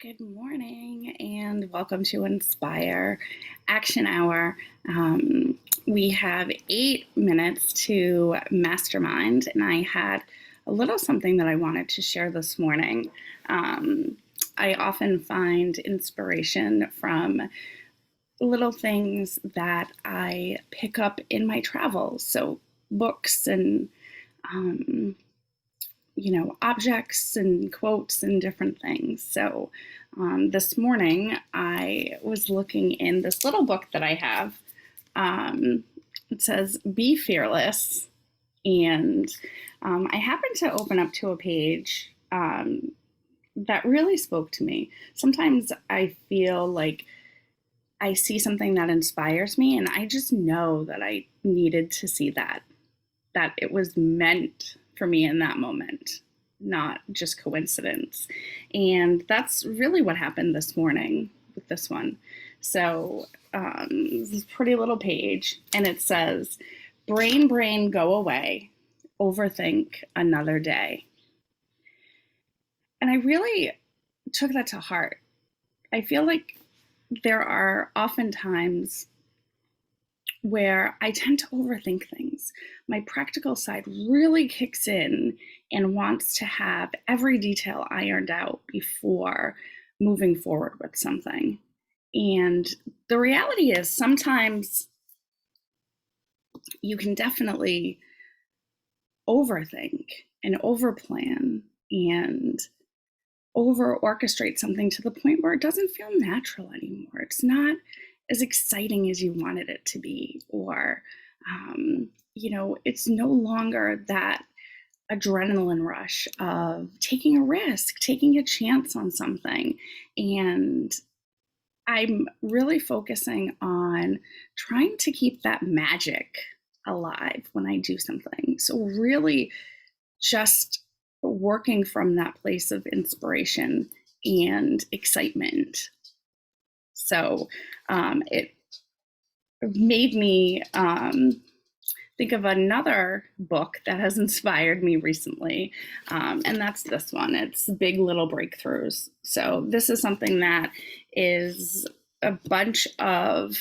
Good morning and welcome to Inspire Action Hour. We have 8 minutes to mastermind, and I had a little something that I wanted to share this morning. I often find inspiration from little things that I pick up in my travels, so books and objects and quotes and different things. So this morning I was looking in this little book that I have. It says, "Be Fearless." And I happened to open up to a page that really spoke to me. Sometimes I feel like I see something that inspires me, and I just know that I needed to see that it was meant for me in that moment, not just coincidence. And that's really what happened this morning with this one. So this pretty little page, and it says, brain, go away, overthink another day. And I really took that to heart. I feel like there are often times where I tend to overthink things. My practical side really kicks in and wants to have every detail ironed out before moving forward with something. And the reality is sometimes you can definitely overthink and overplan and over orchestrate something to the point where it doesn't feel natural anymore. It's not as exciting as you wanted it to be, or it's no longer that adrenaline rush of taking a risk, taking a chance on something. And I'm really focusing on trying to keep that magic alive when I do something. So really just working from that place of inspiration and excitement. So it made me think of another book that has inspired me recently, and that's this one. It's Big Little Breakthroughs. So this is something that is a bunch of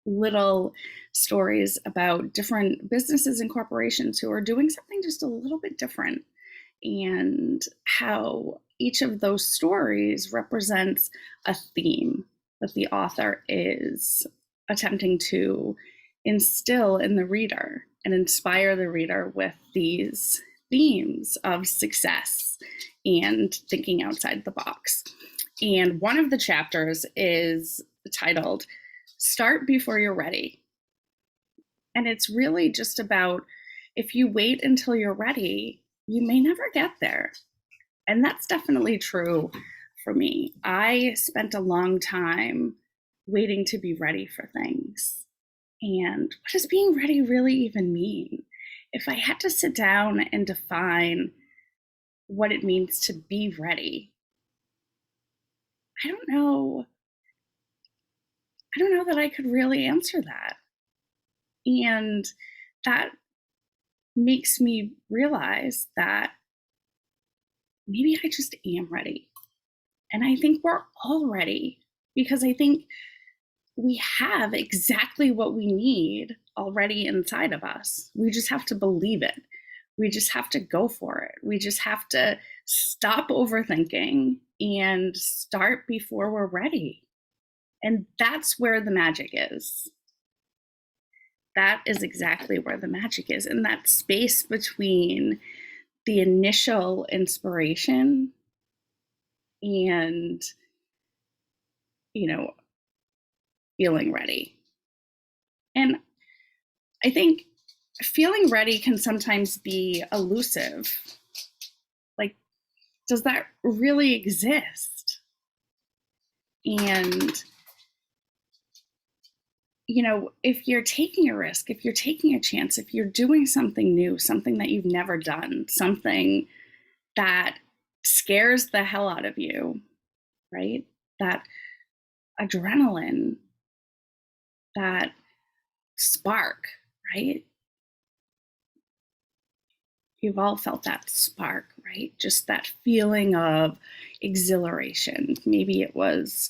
little stories about different businesses and corporations who are doing something just a little bit different, and how each of those stories represents a theme that the author is attempting to instill in the reader and inspire the reader with these themes of success and thinking outside the box. And one of the chapters is titled "Start Before You're Ready." And it's really just about, if you wait until you're ready, you may never get there. And that's definitely true for me. I spent a long time waiting to be ready for things. And what does being ready really even mean? If I had to sit down and define what it means to be ready, I don't know. I don't know that I could really answer that. And that makes me realize that maybe I just am ready. And I think we're all ready, because I think we have exactly what we need already inside of us. We just have to believe it. We just have to go for it. We just have to stop overthinking and start before we're ready. And that's where the magic is. That is exactly where the magic is, in that space between the initial inspiration and, feeling ready. And I think feeling ready can sometimes be elusive. Like, does that really exist? And, if you're taking a risk, if you're taking a chance, if you're doing something new, something that you've never done, something that scares the hell out of you, right? That adrenaline, that spark, right? You've all felt that spark, right? Just that feeling of exhilaration. Maybe it was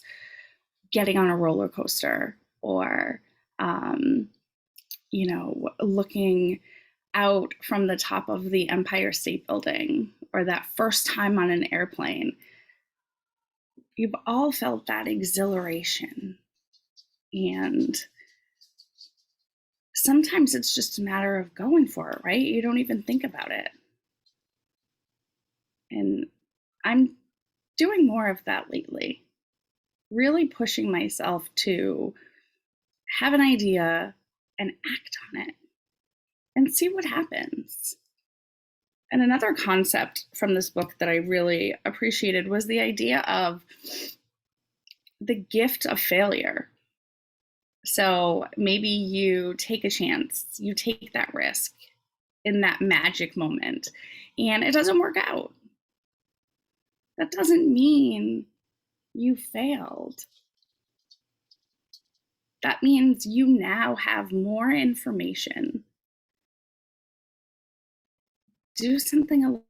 getting on a roller coaster or, um, looking out from the top of the Empire State Building or that first time on an airplane. You've all felt that exhilaration. And sometimes it's just a matter of going for it, right? You don't even think about it. And I'm doing more of that lately, really pushing myself to have an idea and act on it and see what happens. And another concept from this book that I really appreciated was the idea of the gift of failure. So maybe you take a chance, you take that risk in that magic moment, and it doesn't work out. That doesn't mean you failed. That means you now have more information. Do something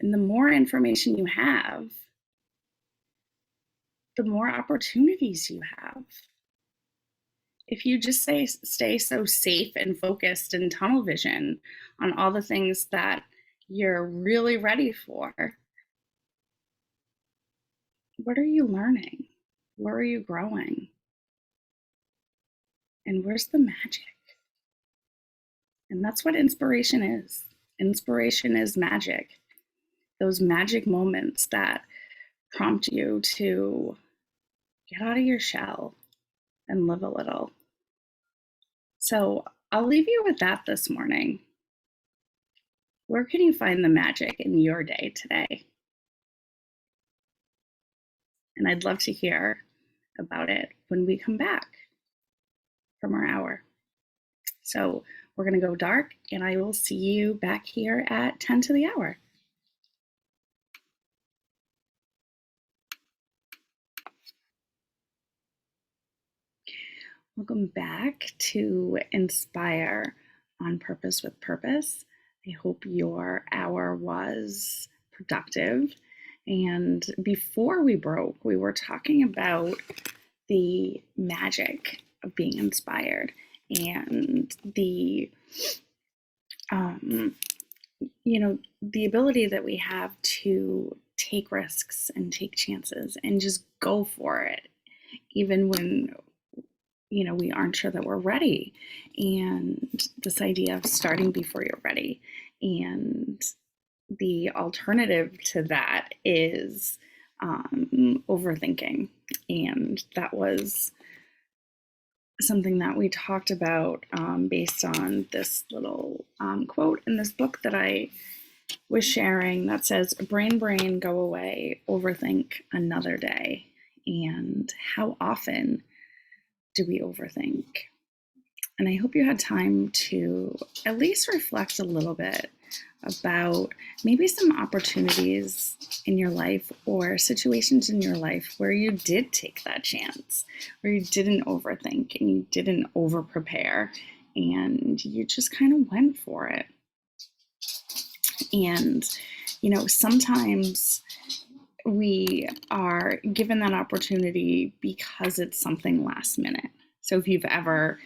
and the more information you have, the more opportunities you have. If you just stay so safe and focused and tunnel vision on all the things that you're really ready for, what are you learning? Where are you growing? And where's the magic? And that's what inspiration is. Inspiration is magic. Those magic moments that prompt you to get out of your shell and live a little. So I'll leave you with that this morning. Where can you find the magic in your day today? And I'd love to hear about it when we come back from our hour. So we're going to go dark, and I will see you back here at 10 to the hour. Welcome back to Inspire on Purpose with Purpose. I hope your hour was productive. And before we broke, we were talking about the magic of being inspired and the the ability that we have to take risks and take chances and just go for it, even when we aren't sure that we're ready. And this idea of starting before you're ready. And the alternative to that is overthinking. And that was something that we talked about based on this little quote in this book that I was sharing that says, brain, go away, overthink another day. And how often do we overthink? And I hope you had time to at least reflect a little bit about maybe some opportunities in your life or situations in your life where you did take that chance, where you didn't overthink and you didn't over prepare and you just kind of went for it. And, sometimes we are given that opportunity because it's something last minute. So if you've ever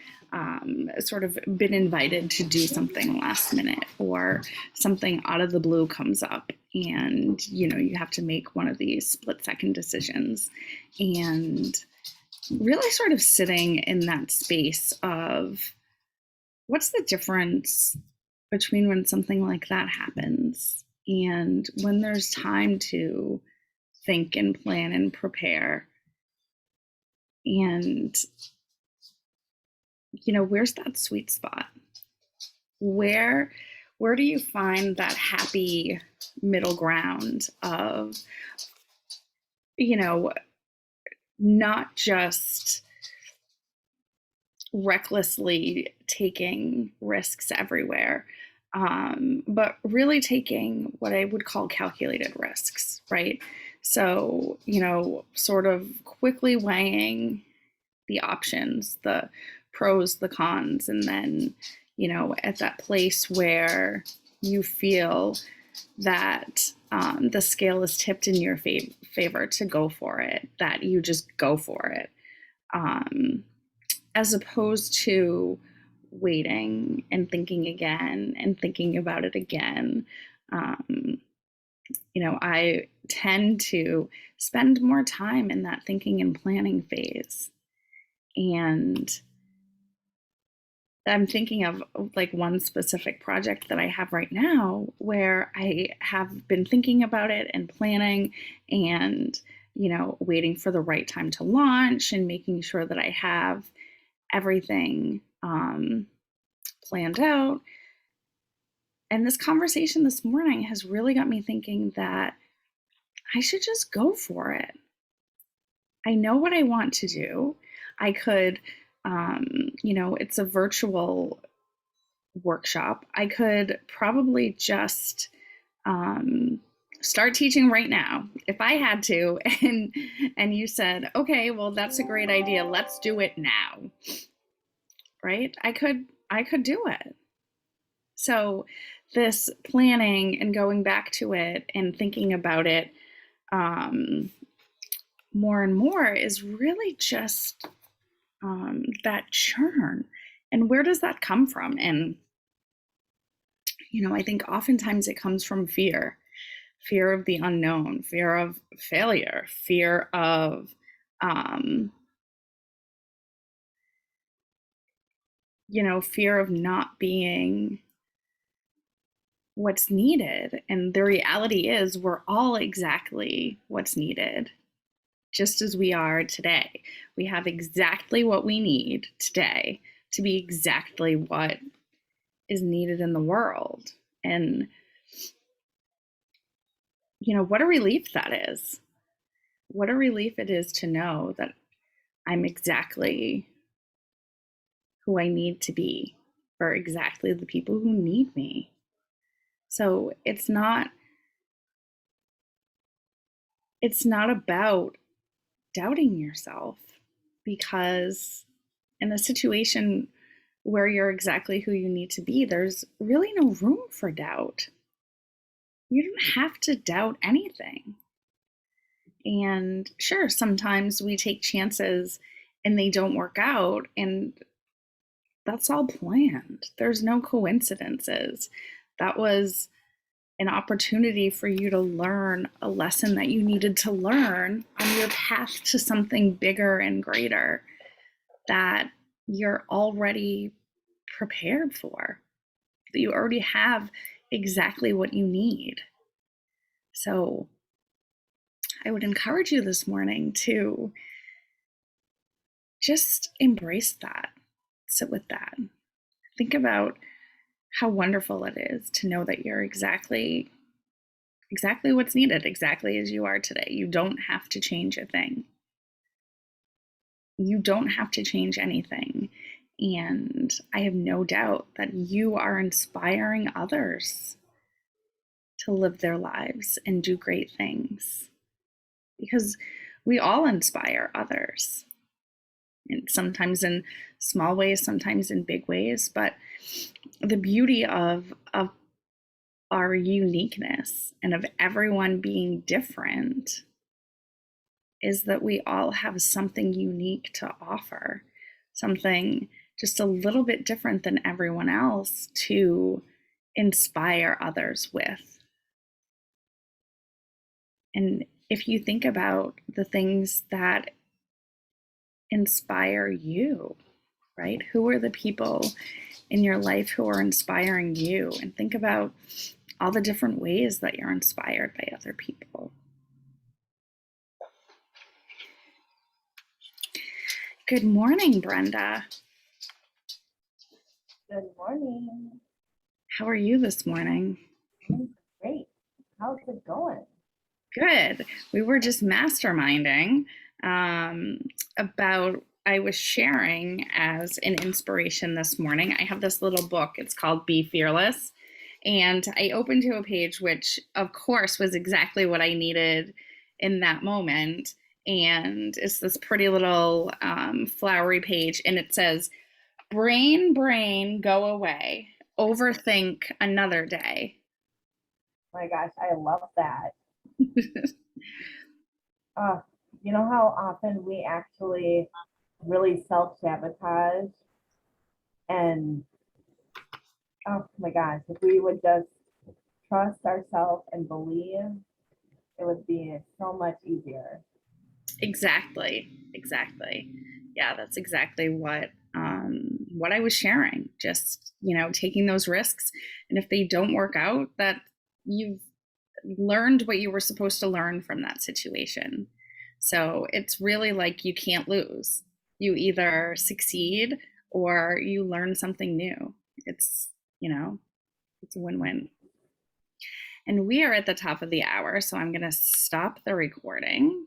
sort of been invited to do something last minute or something out of the blue comes up and, you have to make one of these split-second decisions and really sort of sitting in that space of what's the difference between when something like that happens and when there's time to think and plan and prepare. And, where's that sweet spot? Where do you find that happy middle ground of, not just recklessly taking risks everywhere, but really taking what I would call calculated risks, right? So, sort of quickly weighing the options, the pros, the cons, and then, at that place where you feel that the scale is tipped in your favor to go for it, that you just go for it, as opposed to waiting and thinking again and thinking about it again. I tend to spend more time in that thinking and planning phase. And I'm thinking of like one specific project that I have right now where I have been thinking about it and planning and, waiting for the right time to launch and making sure that I have everything planned out. And this conversation this morning has really got me thinking that I should just go for it. I know what I want to do. I could, it's a virtual workshop. I could probably just start teaching right now if I had to. And you said, okay, well, that's a great idea. Let's do it now. Right? I could do it. So this planning and going back to it and thinking about it more and more is really just that churn. And where does that come from? And, I think oftentimes it comes from fear of the unknown, fear of failure, fear of, fear of not being what's needed. And the reality is we're all exactly what's needed, just as we are today. We have exactly what we need today to be exactly what is needed in the world. And, what a relief that is. What a relief it is to know that I'm exactly who I need to be for exactly the people who need me. So it's not about doubting yourself, because in a situation where you're exactly who you need to be, there's really no room for doubt. You don't have to doubt anything. And sure, sometimes we take chances and they don't work out, and that's all planned. There's no coincidences. That was an opportunity for you to learn a lesson that you needed to learn on your path to something bigger and greater that you're already prepared for, that you already have exactly what you need. So I would encourage you this morning to just embrace that, sit with that. Think about how wonderful it is to know that you're exactly what's needed, exactly as you are today. You don't have to change a thing. You don't have to change anything. And I have no doubt that you are inspiring others to live their lives and do great things, because we all inspire others, and sometimes in small ways, sometimes in big ways. But the beauty of our uniqueness and of everyone being different is that we all have something unique to offer, something just a little bit different than everyone else to inspire others with. And if you think about the things that inspire you, right? Who are the people in your life who are inspiring you? And think about all the different ways that you're inspired by other people. Good morning, Brenda. Good morning. How are you this morning? Great. How's it going? Good. We were just masterminding about, I was sharing as an inspiration this morning. I have this little book. It's called Be Fearless. And I opened to a page which, of course, was exactly what I needed in that moment. and it's this pretty little flowery page, and it says, brain, go away. Overthink another day. My gosh, I love that. Uh, you know how often we actually really self-sabotage and oh my gosh, if we would just trust ourselves and believe, it would be so much easier. Exactly. Yeah, that's exactly what I was sharing. Just, taking those risks, and if they don't work out, that you've learned what you were supposed to learn from that situation. So it's really like you can't lose. You either succeed or you learn something new. It's, you know, it's a win-win. And we are at the top of the hour, so I'm going to stop the recording.